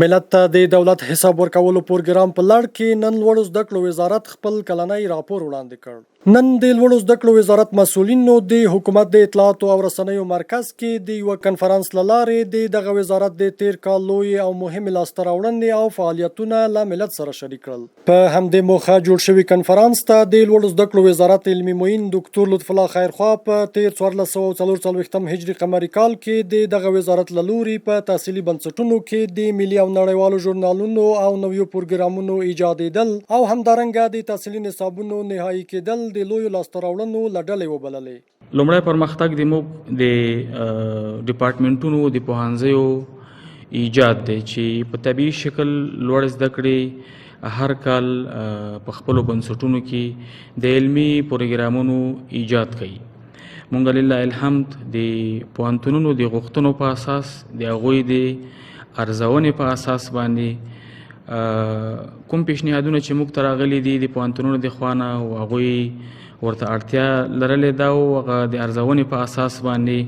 ملت ته د دولت حساب ورکولو پروګرام په لړ کې نن لوړو زده کړو وزارت خپل کلنی راپور وړاندې کړ. نن د لوړو زده کړو وزارت مسؤلینو د حکومت د اطلاعاتو او رسنیو مرکز کې د یو کنفرانس لاره د دغه وزارت د تیر کال لوی او مهم لاسته راوړنې او فعالیتونه له ملت سره شریک کړل. په همدې موخه جوړ شوی کنفرانس ته د لوړو زده کړو وزارت علمي معین ډاکټر لطف الله خیرخوا په تیر 1444 هجري قمري کال کې د دغه وزارت له لوري په تحصیلي بنسټونو کې د ملي او نړیوالو ژورنالونو او نویو پروګرامونو ایجادېدل او همدارنګه د تحصیلي نصابونو نهایي کېدل د لویو لاسته راوړنو له ډلې وبللې. لومړی پرمختګ د موږ د ډپارټمنټونو د پوهنځیو ایجاد دی چې په طبیعي شکل لوړ زده کړې هر کال په خپلو بنسټونو کې د علمي پروګرامونو ایجاد کوي. مونږ لله الحمد د پوهنتونونو د غوښتنو په اساس د هغوی د ارزونې په اساس باندې کوم پیشنهادونه چې موږ ته راغلي دي د پوهنتونونو د خوا نه او هغوی ورته اړتیا لرلې ده او هغه د ارزونې په اساس باندې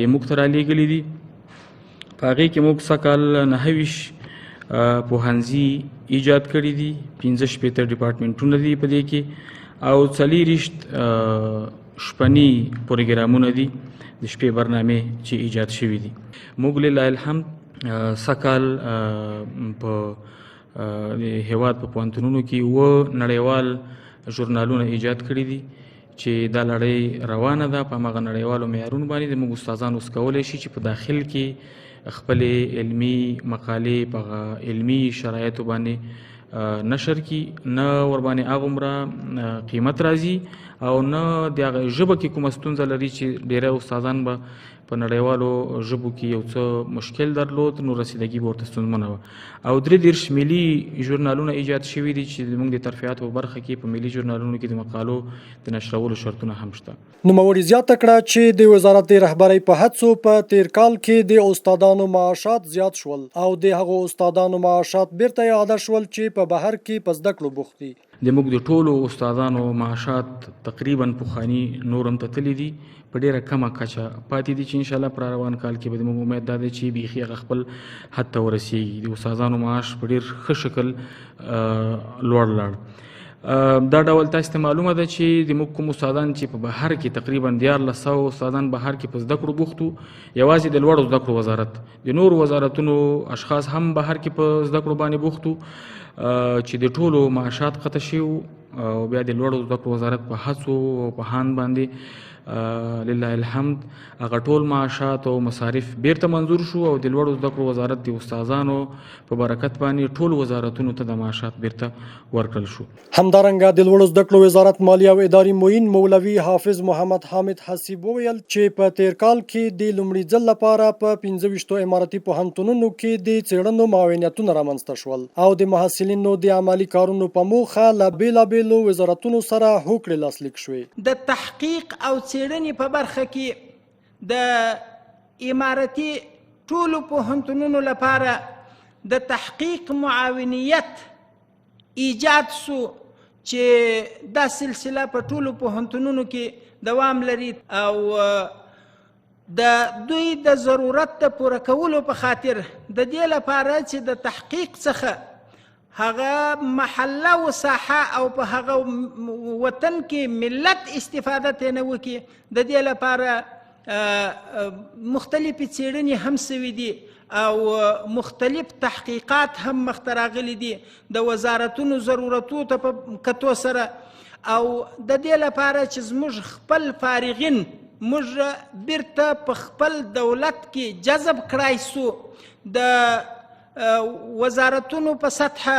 یې موږ ته رالیږلي دي. په هغې کې موږ سږکال 29 پوهنځي ایجاد کړي دي، 15 ډپارټمنټونه دي په دې کې او 40 شپني پروګرامونه دي د شپې برنامې چې ایجاد شوي دي. موږ لله الحمد سږکال په هیواد په پوهنتونونو کې نړیوال ژورنالونه ایجاد کړي دي چې دا لړۍ روانه ده. په هماغه نړیوالو معیارونو باندې زموږ استادان اوس کولی شي چې په داخل کې خپلې علمي مقالې په علمي شرایطو باندې نشر کړي، نه ورباندې هغومره قیمت راځي او نه د هغه ژبه کې کومه ستونزه لري چې ډیری استادان به په نړیوالو ژبو کې یو څه مشکل درلود، نو رسیدګي به ورته ستونزمنه وه. او 33 ملي ژورنالونه ایجاد شوي دي چې زموږ د ترفیعاتو په برخه کې په ملي ژورنالونو کې د مقالو د نشرولو شرطونه هم شته. نوموړي زیاته کړه چې د وزارت د رهبرۍ په هڅو په تیر کال کې د استادانو معاشات زیات شول او د هغو استادانو معاشات بیرته اعاده شول چې په بهر کې په زده کړو بوخت دي. د موږ د ټولو استادانو معاشات تقریبا پخواني نور هم ته تللي دي، په ډېره کمه کچه پاتې دي چې انشاءالله په روان کال کې به زموږ امید دا دی چې بیخي هغه خپل حد ته ورسیږي. د استادانو معاش په ډېر ښه شکل لوړ لاړ. دا ډول تاسو ته معلومه ده چې د موږ کوم استادان چې په بهر کې تقریبا 1400 استادان بهر کې په زده کړو بوخت وو، یوازې د لوړو زده کړو وزارت د نورو وزارتونو اشخاص هم بهر کې په زده کړو باندې بوخت وو چې د ټولو معاشات قطع شوي او بیا د لوړو زده کړو وزارت په هڅو او په هاند باندې لله الحمد هغه ټول معاشات او مصارف بیرته منظور شو او د لوړو زده کړو وزارت د استادانو په برکت باندې ټول وزارتونو ته د معاشات بیرته ورکړل شو. همدارنګه د لوړو زده کړو وزارت مالیه او اداري معین مولوي حافظ محمد حامد حسیب وویل چې په تیر کال کې د لومړي ځل لپاره په 15 اماراتي پوهنتونونو کې د څېړنو معاونیتونه رامنځته شول او د محصلینو د عملي کارونو په موخه له بېلابېلو وزارتونو سره هوکړې لاسلیک شوې. د تحقیق او څېړنې په برخه کې د امارتي ټولو پوهنتونونو لپاره د تحقیق معاونیت ایجاد سو چې دا سلسله په ټولو پوهنتونونو کې دوام لري او د دوی د ضرورت د پوره کولو په خاطر د دې لپاره چې د تحقیق څخه هغه محله و ساحه او په هغه وطن کې ملت استفاده ترې وکړي، د دې لپاره مختلفې څېړنې هم سوي دي او مختلف تحقیقات هم مخته راغلي دي د وزارتونو ضرورتو ته په کتو سره او د دې لپاره چې زموږ خپل فارغین موږ بیرته په خپل دولت کې جذب کړای سو. د وزارتونو په سطحه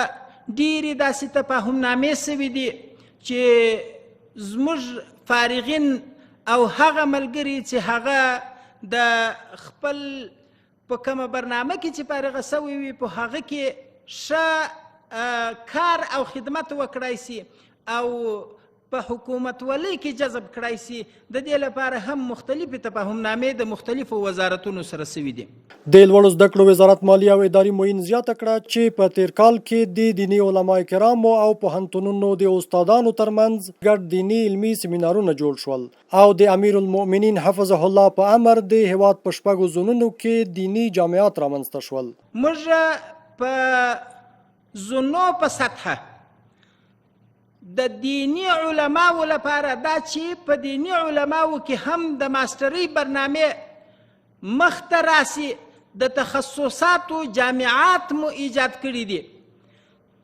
ډیرې داسې تفاهمنامې سوي دي چې زموږ فارغین او هغه ملګري چې هغه د خپل په کومه برنامه کې چې فارغه سوي وي په هغه کې ښه کار او خدمت وکړای سي او په حکومتولۍ کې جذب کړای سي. د دې لپاره هم مختلفې تفاهمنامې د مختلفو وزارتونو سره سوي دي. د لوړو زده کړو وزارت مالیه او اداري معین زیاته کړه چې په تیر کال کې د دیني علما کرامو او پوهنتونونو د استادانو ترمنځ ګډ دیني علمي سیمینارونه جوړ شول او د امیر المؤمنین حفظه الله په امر د هیواد په شپږو زونونو کې دیني جامعات رامنځته شول. موږ په زونو په سطحه د دینی علماو لپاره دا چې په دینی علماو کې هم د ماسترۍ برنامې مخته راسي د تخصصاتو جامعات مو ایجاد کړي دي.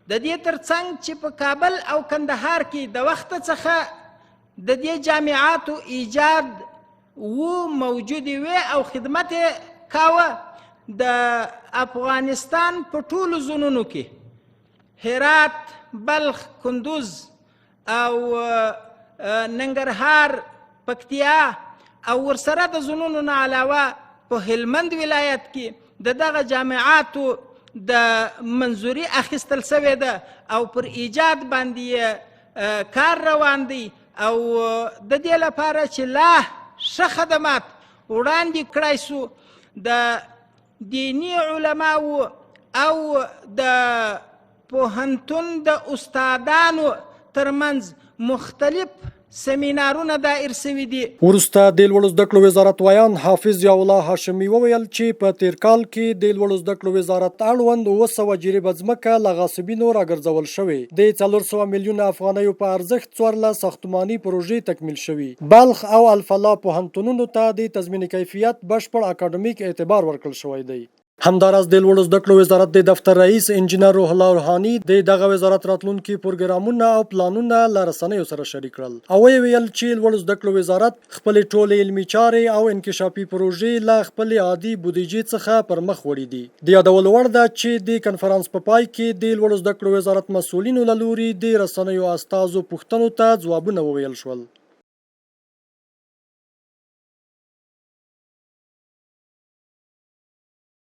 د دې ترڅنګ چې په کابل او کندهار کې د وخت څخه د دې جامعاتو ایجاد موجود وي او خدمت کاوه، د افغانستان په ټولو زونونو کې هرات، بلخ، کندوز او ننګرهار، پکتیا او ورسره د زونونو نه علاوه په هلمند ولایت کې د دغه جامعاتو د منظوري اخیستل سوې ده او پر ایجاد باندې کار روان دی او د دې لپاره چې لا ښه خدمات وړاندې کړای سو د دیني علماو او د پوهنتون د استادانو ترمنځ مختلف سیمینارونه دایر سوي دي. وروسته د لوړو زده کړو وزارت ویان حافظ ضیاء الله هاشمي وویل چې په تیر کال کې د لوړو زده کړو وزارت اړوند 900 جریبه ځمکه له غاصبینو راګرځول شوې. د 400 میلیونه افغانیو په ارزښت 14 ساختماني پروژې تکمیل شوي. بلخ او الفلاح پوهنتونونو ته د تضمین کیفیت بشپړ اکاډمیک اعتبار ورکړل شوی دی. همداراز د لوړو زده کړو وزارت د دفتر رئیس انجینر روح الله روحاني د دغه وزارت راتلونکي پروګرامونه او پلانونه له رسنیو سره شریک کړل او ویل چې لوړو زده کړو وزارت خپل ټولې علمي چارې او انکشافي پروژې له خپل عادي بودیجې څخه پر مخ وړي دي. د یادولو وړ ده چې د کنفرانس په پای کې د لوړو زده کړو وزارت مسؤلینو له لوري د رسنیو استازو پوښتنو ته ځوابونه وویل شول.